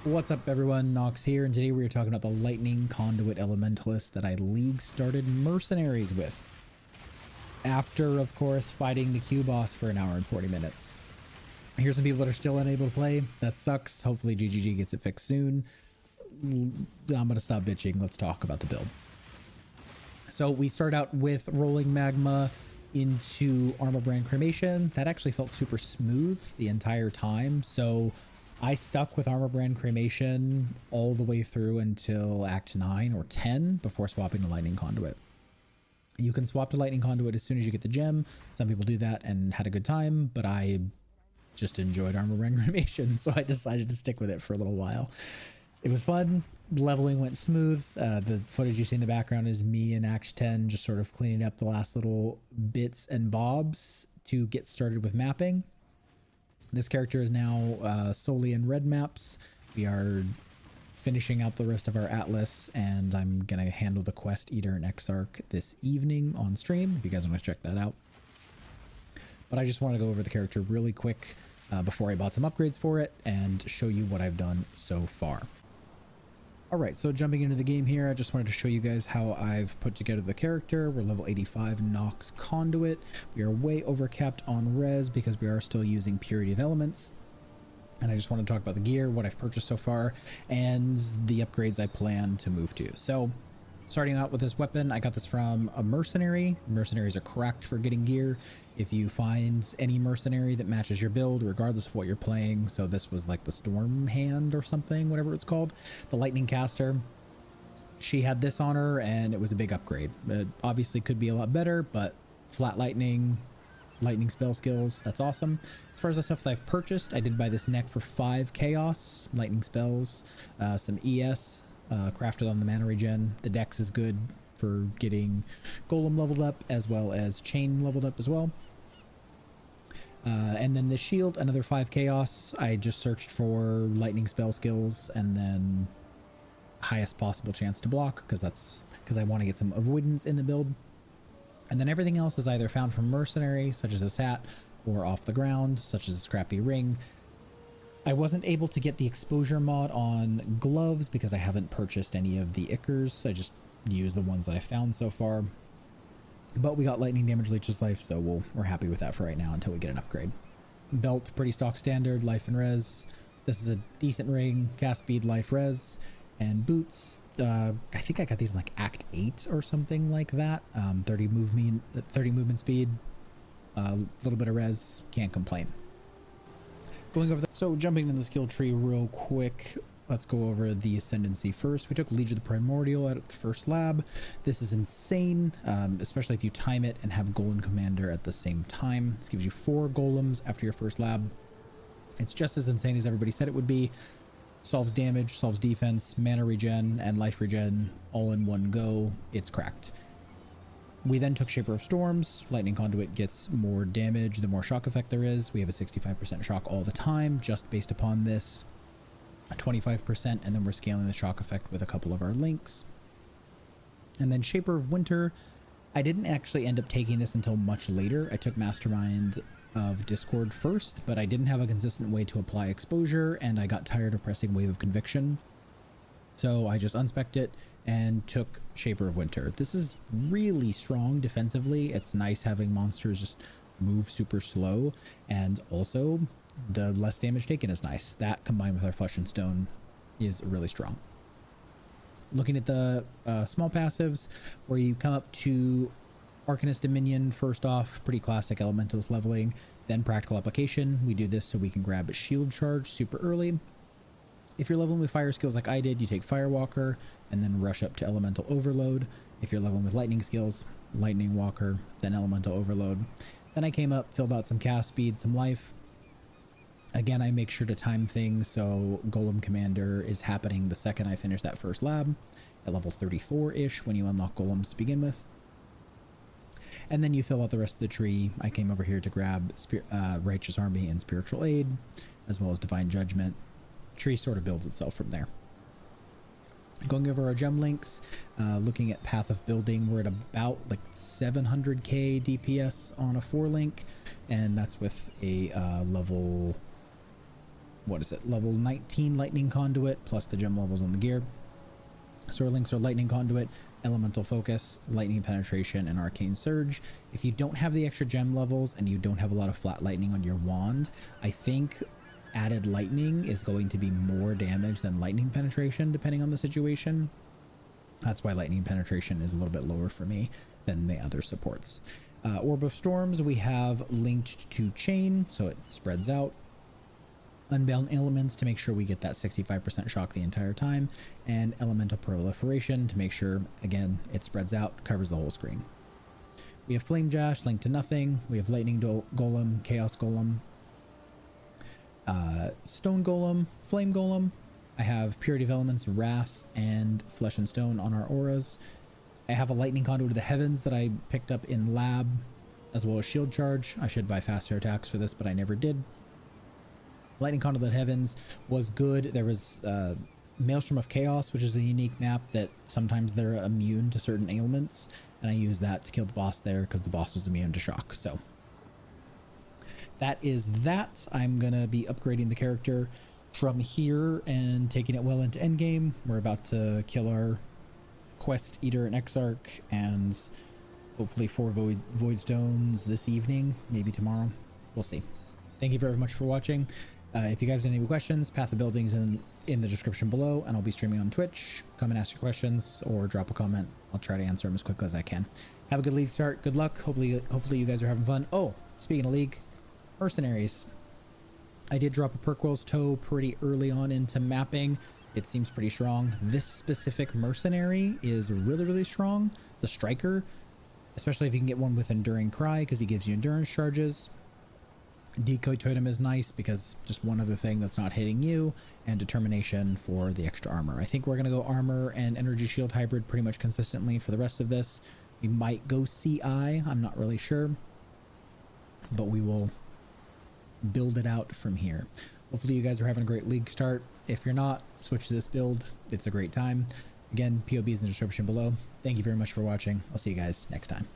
What's up everyone, Nox here, and today we are talking about the Lightning Conduit Elementalist that I League started Mercenaries with. After, of course, fighting the Q boss for an hour and 40 minutes. Here's some people that are still unable to play. That sucks. Hopefully GGG gets it fixed soon. I'm going to stop bitching. Let's talk about the build. So we start out with Rolling Magma into Armor Brand Cremation. That actually felt super smooth the entire time. So I stuck with Armor Brand Cremation all the way through until Act 9 or 10 before swapping to Lightning Conduit. You can swap to Lightning Conduit as soon as you get the gem. Some people do that and had a good time, but I just enjoyed Armor Brand Cremation, so I decided to stick with it for a little while. It was fun. Leveling went smooth. The footage you see in the background is me in Act 10 just sort of cleaning up the last little bits and bobs to get started with mapping. This character is now solely in red maps. We are finishing out the rest of our atlas, and I'm going to handle the Quest Eater and Exarch this evening on stream, if you guys want to check that out. But I just want to go over the character really quick before I bought some upgrades for it and show you what I've done so far. Alright, so jumping into the game here, I just wanted to show you guys how I've put together the character. We're level 85 Nox Conduit. We are way overcapped on res because we are still using Purity of Elements. And I just want to talk about the gear, what I've purchased so far, and the upgrades I plan to move to. So, starting out with this weapon, I got this from a mercenary. Mercenaries are cracked for getting gear. If you find any mercenary that matches your build, regardless of what you're playing, so this was like the Storm Hand or something, whatever it's called, the Lightning Caster, she had this on her, and it was a big upgrade. It obviously could be a lot better, but flat lightning spell skills, that's awesome. As far as the stuff that I've purchased, I did buy this neck for 5 chaos, lightning spells, some ES, crafted on the mana regen. The dex is good for getting golem leveled up as well as chain leveled up as well. And then the shield, another 5 chaos. I just searched for lightning spell skills and then highest possible chance to block, because I want to get some avoidance in the build. And then everything else is either found from mercenary, such as this hat, or off the ground, such as a scrappy ring. I wasn't able to get the exposure mod on gloves because I haven't purchased any of the Ickers. I just used the ones that I found so far. But we got lightning damage leeches life, so we're happy with that for right now until we get an upgrade. Belt, pretty stock standard, life and res. This is a decent ring, cast speed, life, res. And boots, I think I got these in like Act 8 or something like that. 30 movement speed, a little bit of res, can't complain. Going over so jumping into the skill tree real quick, let's go over the ascendancy first. We took Legion of the Primordial at the first lab. This is insane, especially if you time it and have Golem Commander at the same time. This gives you 4 golems after your first lab. It's just as insane as everybody said it would be. Solves damage, solves defense, mana regen, and life regen all in one go. It's cracked. We then took Shaper of Storms. Lightning Conduit gets more damage the more shock effect there is. We have a 65% shock all the time, just based upon this. 25%, and then we're scaling the shock effect with a couple of our links. And then Shaper of Winter, I didn't actually end up taking this until much later. I took Mastermind of Discord first, but I didn't have a consistent way to apply exposure, and I got tired of pressing Wave of Conviction. So I just unspec'd it and took Shaper of Winter. This is really strong defensively. It's nice having monsters just move super slow, and also the less damage taken is nice. That combined with our Flesh and Stone is really strong. Looking at the small passives, where you come up to Arcanist Dominion first off, pretty classic Elementalist leveling, then Practical Application. We do this so we can grab a shield charge super early. If you're leveling with fire skills like I did, you take Firewalker and then rush up to Elemental Overload. If you're leveling with lightning skills, Lightning Walker, then Elemental Overload. Then I came up, filled out some cast speed, some life. Again, I make sure to time things so Golem Commander is happening the second I finish that first lab at level 34-ish when you unlock golems to begin with. And then you fill out the rest of the tree. I came over here to grab Righteous Army and Spiritual Aid, as well as Divine Judgment. Tree sort of builds itself from there. Going over our gem links, looking at Path of Building, we're at about like 700k DPS on a 4 link, and that's with a level what is it, level 19 lightning conduit plus the gem levels on the gear. So our links are lightning conduit, elemental focus, lightning penetration, and arcane surge. If you don't have the extra gem levels and you don't have a lot of flat lightning on your wand, I think added lightning is going to be more damage than lightning penetration depending on the situation. That's why lightning penetration is a little bit lower for me than the other supports. Orb of Storms we have linked to chain, so it spreads out. Unbound Elements to make sure we get that 65% shock the entire time, and Elemental Proliferation to make sure, again, it spreads out, covers the whole screen. We have Flame Dash linked to nothing. We have Lightning Golem, Chaos Golem, Stone Golem, Flame Golem. I have Purity of Elements, Wrath, and Flesh and Stone on our auras. I have a Lightning Conduit of the Heavens that I picked up in Lab, as well as Shield Charge. I should buy faster attacks for this, but I never did. Lightning Conduit of the Heavens was good. There was Maelstrom of Chaos, which is a unique map that sometimes they're immune to certain ailments, and I used that to kill the boss there because the boss was immune to shock. So that is that. I'm gonna be upgrading the character from here and taking it well into endgame. We're about to kill our Quest Eater and Exarch, and hopefully 4 Void Stones this evening, maybe tomorrow. We'll see. Thank you very much for watching. If you guys have any questions, Path of Buildings in the description below, and I'll be streaming on Twitch. Come and ask your questions or drop a comment. I'll try to answer them as quickly as I can. Have a good league start. Good luck. Hopefully you guys are having fun. Oh, speaking of League, Mercenaries. I did drop a Perkwell's Toe pretty early on into mapping. It seems pretty strong. This specific Mercenary is really, really strong. The Striker, especially if you can get one with Enduring Cry, because he gives you endurance charges. Decoy Totem is nice because just one other thing that's not hitting you, and Determination for the extra armor. I think we're going to go armor and energy shield hybrid pretty much consistently for the rest of this. We might go CI, I'm not really sure, but we will build it out from here. Hopefully you guys are having a great league start. If you're not, switch to this build. It's a great time. Again, POB is in the description below. Thank you very much for watching. I'll see you guys next time.